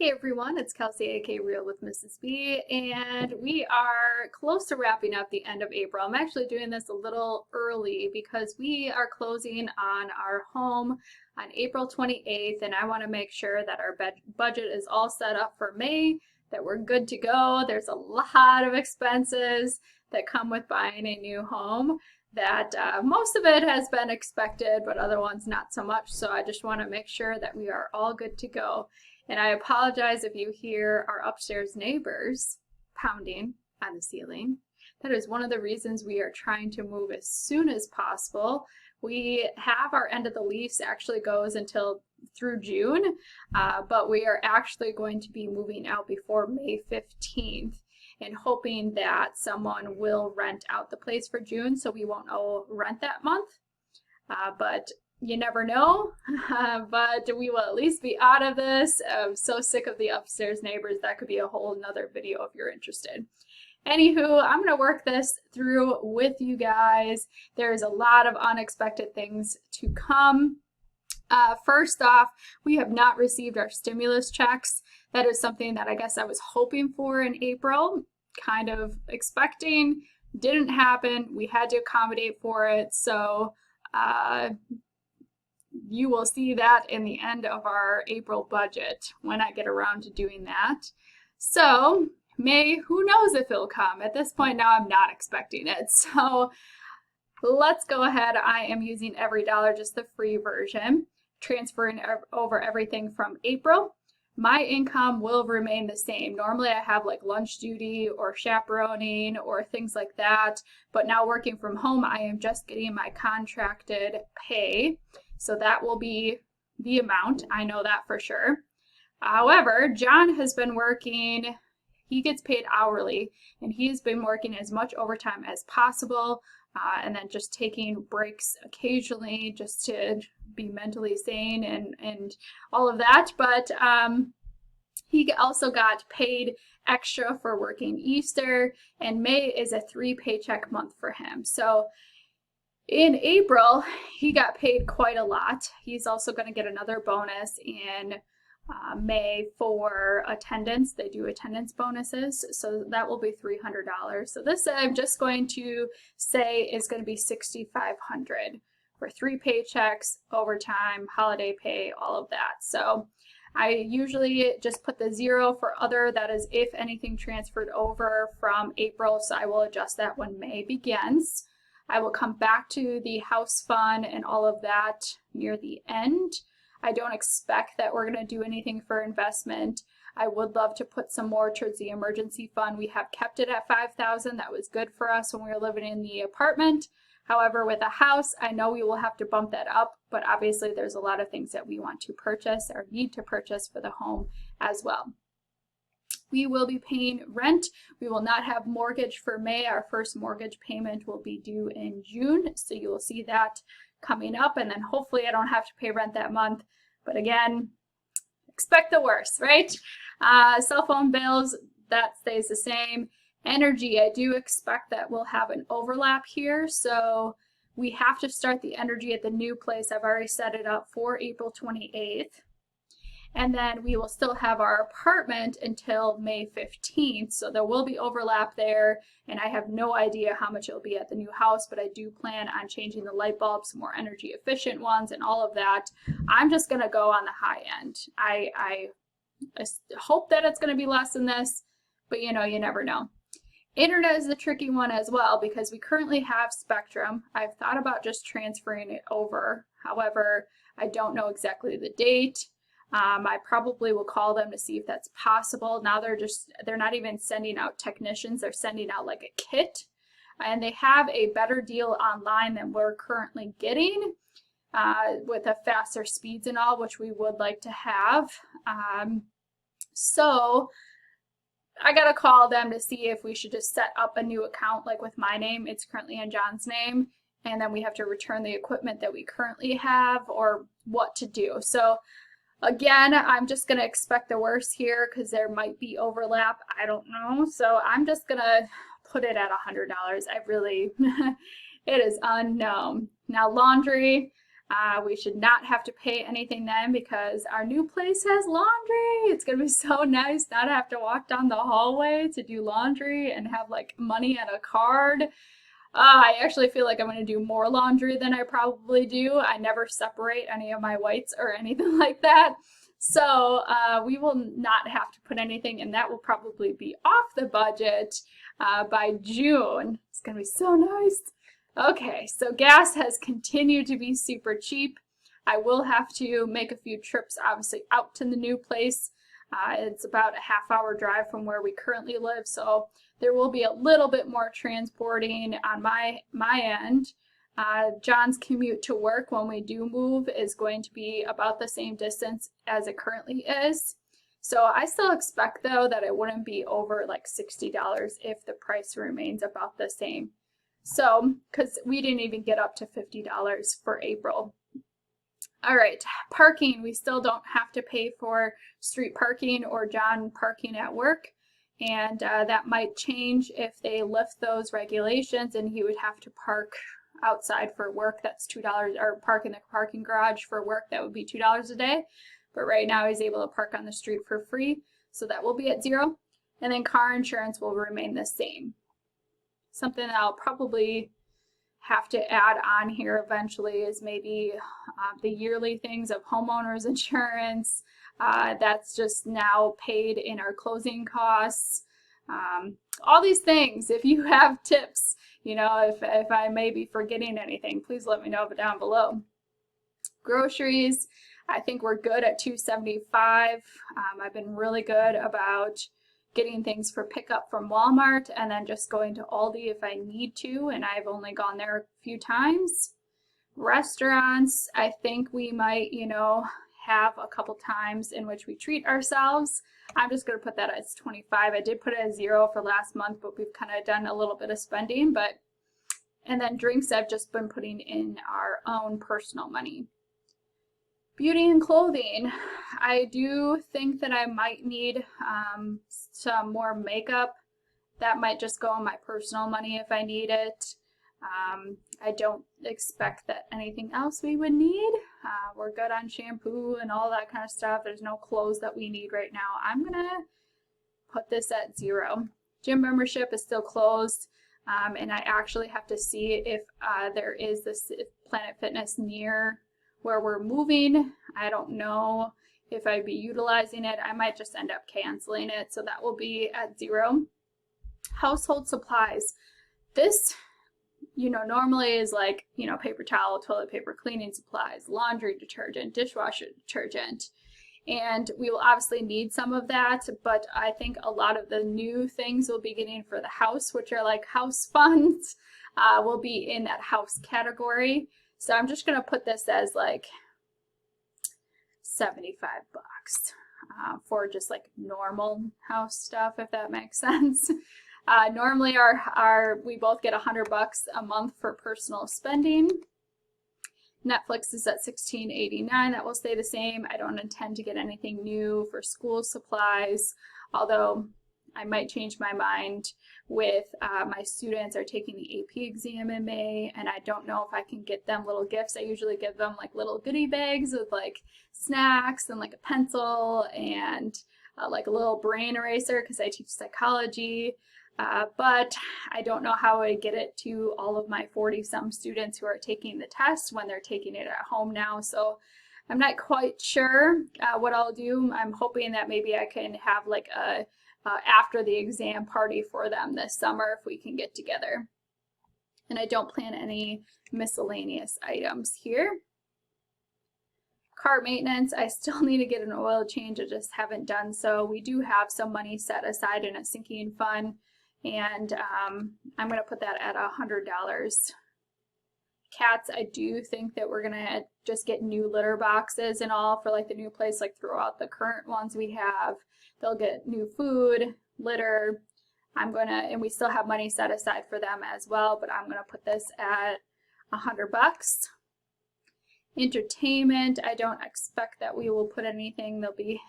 Hey everyone, it's Kelsey, aka Real with Mrs. B, and we are close to wrapping up the end of April. I'm actually doing this a little early because we are closing on our home on April 28th, and I want to make sure that our budget is all set up for May, that we're good to go. There's a lot of expenses that come with buying a new home. That most of it has been expected, but other ones not so much. So I just want to make sure that we are all good to go. And I apologize if you hear our upstairs neighbors pounding on the ceiling. That is one of the reasons we are trying to move as soon as possible. We have our end of the lease actually goes until through June, but we are actually going to be moving out before May 15th and hoping that someone will rent out the place for June so we won't owe rent that month. But you never know, but we will at least be out of this. I'm so sick of the upstairs neighbors. That could be a whole nother video if you're interested. Anywho, I'm going to work this through with you guys. There's a lot of unexpected things to come. First off, we have not received our stimulus checks. That is something that I guess I was hoping for in April, kind of expecting. Didn't happen. We had to accommodate for it. So you will see that in the end of our April budget when I get around to doing that. So May, who knows if it'll come. At this point now, I'm not expecting it. So let's go ahead. I am using Every Dollar, just the free version, transferring over everything from April. My income will remain the same. Normally I have like lunch duty or chaperoning or things like that, but now working from home, I am just getting my contracted pay. So that will be the amount. I know that for sure. However, John has been working, he gets paid hourly, and he's been working as much overtime as possible, and then just taking breaks occasionally just to be mentally sane and all of that. But he also got paid extra for working Easter, and May is a 3-paycheck month for him. So in April, he got paid quite a lot. He's also going to get another bonus in May for attendance. They do attendance bonuses, so that will be $300. So this I'm just going to say is going to be $6,500 for 3 paychecks, overtime, holiday pay, all of that. So I usually just put the 0 for other. That is if anything transferred over from April, so I will adjust that when May begins. I will come back to the house fund and all of that near the end. I don't expect that we're going to do anything for investment. I would love to put some more towards the emergency fund. We have kept it at $5,000. That was good for us when we were living in the apartment. However, with a house, I know we will have to bump that up, but obviously there's a lot of things that we want to purchase or need to purchase for the home as well. We will be paying rent. We will not have mortgage for May. Our first mortgage payment will be due in June, so you will see that coming up, and then hopefully I don't have to pay rent that month. But again, expect the worst, right? Cell phone bills, that stays the same. Energy, I do expect that we'll have an overlap here, so we have to start the energy at the new place. I've already set it up for April 28th. And then we will still have our apartment until May 15th, so there will be overlap there, and I have no idea how much it'll be at the new house, but I do plan on changing the light bulbs, more energy efficient ones, and all of that. I'm just going to go on the high end. I hope that it's going to be less than this, but you know, you never know. Internet is the tricky one as well because we currently have Spectrum. I've thought about just transferring it over. However, I don't know exactly the date. I probably will call them to see if that's possible. Now they're not even sending out technicians. They're sending out like a kit, and they have a better deal online than we're currently getting with a faster speeds and all, which we would like to have. So I got to call them to see if we should just set up a new account like with my name. It's currently in John's name, and then we have to return the equipment that we currently have or what to do. So again, I'm just going to expect the worst here because there might be overlap. I don't know. So I'm just going to put it at $100. I really, it is unknown. Now laundry, We should not have to pay anything then because our new place has laundry. It's going to be so nice not to have to walk down the hallway to do laundry and have like money and a card. I actually feel like I'm going to do more laundry than I probably do. I never separate any of my whites or anything like that. So we will not have to put anything, and that will probably be off the budget by June. It's going to be so nice. Okay, so gas has continued to be super cheap. I will have to make a few trips, obviously, out to the new place. It's about a half-hour drive from where we currently live, so there will be a little bit more transporting on my end. John's commute to work when we do move is going to be about the same distance as it currently is. So I still expect, though, that it wouldn't be over like $60 if the price remains about the same. So, because we didn't even get up to $50 for April. All right, parking. We still don't have to pay for street parking or John parking at work. And that might change if they lift those regulations and he would have to park outside for work. That's $2, or park in the parking garage for work. That would be $2 a day. But right now he's able to park on the street for free. So that will be at $0. And then car insurance will remain the same. Something that I'll probably have to add on here eventually is maybe the yearly things of homeowners insurance. That's just now paid in our closing costs. All these things, if you have tips, you know, if I may be forgetting anything, please let me know down below. Groceries, I think we're good at $2.75. I've been really good about getting things for pickup from Walmart and then just going to Aldi if I need to, and I've only gone there a few times. Restaurants, I think we might, you know, have a couple times in which we treat ourselves. I'm just going to put that as 25. I did put it as 0 for last month, but we've kind of done a little bit of spending. And then drinks, I've just been putting in our own personal money. Beauty and clothing. I do think that I might need some more makeup. That might just go on my personal money if I need it. I don't expect that anything else we would need. We're good on shampoo and all that kind of stuff. There's no clothes that we need right now. I'm going to put this at 0. Gym membership is still closed. And I actually have to see if there is this Planet Fitness near where we're moving. I don't know if I'd be utilizing it. I might just end up canceling it, so that will be at 0. Household supplies. This, you know, normally is like, you know, paper towel, toilet paper, cleaning supplies, laundry detergent, dishwasher detergent. And we will obviously need some of that, but I think a lot of the new things we'll be getting for the house, which are like house funds, will be in that house category. So I'm just going to put this as like $75 for just like normal house stuff, if that makes sense. Normally we both get $100 a month for personal spending. Netflix is at $16.89. That will stay the same. I don't intend to get anything new for school supplies, although I might change my mind with my students are taking the AP exam in May, and I don't know if I can get them little gifts. I usually give them like little goodie bags with like snacks and like a pencil and like a little brain eraser because I teach psychology. But I don't know how I get it to all of my 40-some students who are taking the test when they're taking it at home now. So I'm not quite sure what I'll do. I'm hoping that maybe I can have like a after the exam party for them this summer if we can get together. And I don't plan any miscellaneous items here. Car maintenance, I still need to get an oil change. I just haven't done so. We do have some money set aside in a sinking fund, and I'm going to put that at $100. Cats, I do think that we're going to just get new litter boxes and all for like the new place, like throughout the current ones we have. They'll get new food, litter. And we still have money set aside for them as well, but I'm going to put this at $100. Entertainment, I don't expect that we will put anything.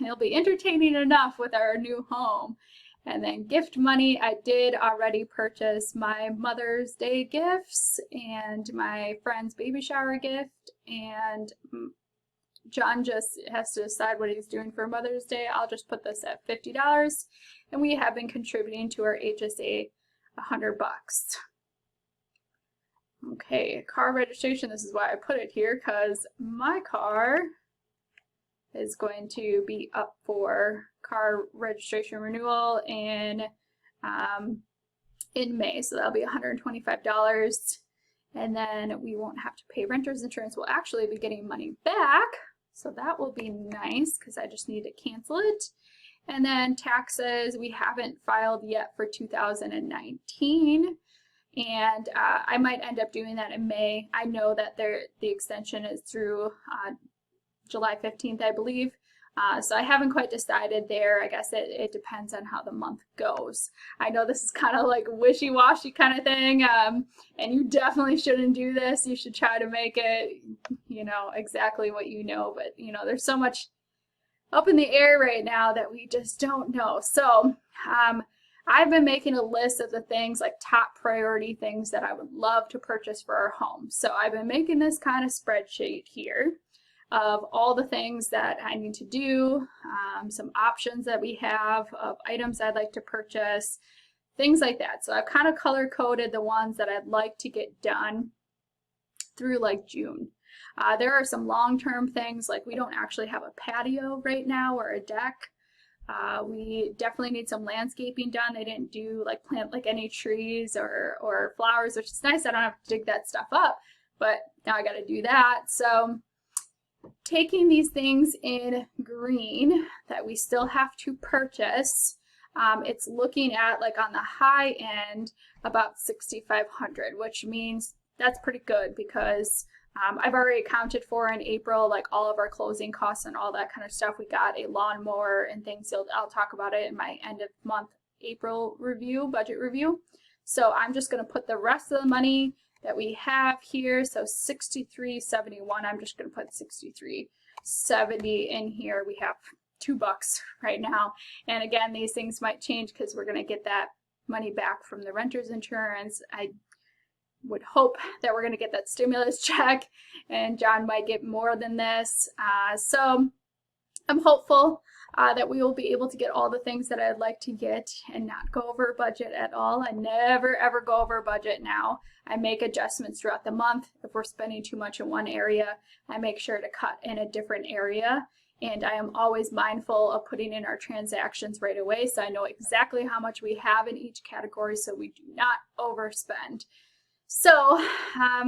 It'll be entertaining enough with our new home. And then gift money, I did already purchase my Mother's Day gifts and my friend's baby shower gift, and John just has to decide what he's doing for Mother's Day. I'll just put this at $50, and we have been contributing to our HSA $100. Okay, car registration, this is why I put it here, because my car is going to be up for car registration renewal in May, so that'll be $125, and then we won't have to pay renter's insurance. We'll actually be getting money back, so that will be nice because I just need to cancel it. And then taxes, we haven't filed yet for 2019, and I might end up doing that in May. I know that the extension is through July 15th, I believe. So I haven't quite decided there. I guess it depends on how the month goes. I know this is kind of like wishy-washy kind of thing, and you definitely shouldn't do this. You should try to make it, exactly what you know. But, there's so much up in the air right now that we just don't know. So I've been making a list of the things, like top priority things that I would love to purchase for our home. So I've been making this kind of spreadsheet here of all the things that I need to do, some options that we have of items I'd like to purchase, things like that. So I've kind of color coded the ones that I'd like to get done through like June. There are some long-term things, like we don't actually have a patio right now or a deck. We definitely need some landscaping done. They didn't plant any trees or flowers, which is nice. I don't have to dig that stuff up, but now I got to do that. So taking these things in green that we still have to purchase, it's looking at, like, on the high end about $6,500, which means that's pretty good because I've already accounted for in April, like, all of our closing costs and all that kind of stuff. We got a lawnmower and things. I'll talk about it in my end of month April review, budget review. So I'm just going to put the rest of the money that we have here, so $63.71. I'm just going to put $63.70 in here. We have $2 right now, and again, these things might change because we're going to get that money back from the renter's insurance. I would hope that we're going to get that stimulus check, and John might get more than this. So I'm hopeful that we will be able to get all the things that I'd like to get and not go over budget at all. I never ever go over budget now. I make adjustments throughout the month. If we're spending too much in one area, I make sure to cut in a different area. And I am always mindful of putting in our transactions right away, so I know exactly how much we have in each category so we do not overspend. So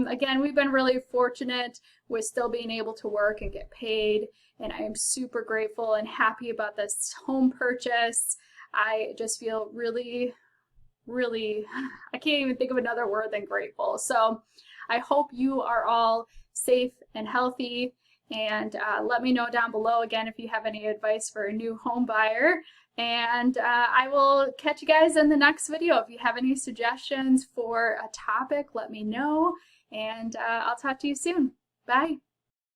again, we've been really fortunate with still being able to work and get paid, and I am super grateful and happy about this home purchase. I just feel really, I can't even think of another word than grateful. So I hope you are all safe and healthy, and let me know down below again if you have any advice for a new home buyer. And I will catch you guys in the next video. If you have any suggestions for a topic, let me know, and I'll talk to you soon. Bye.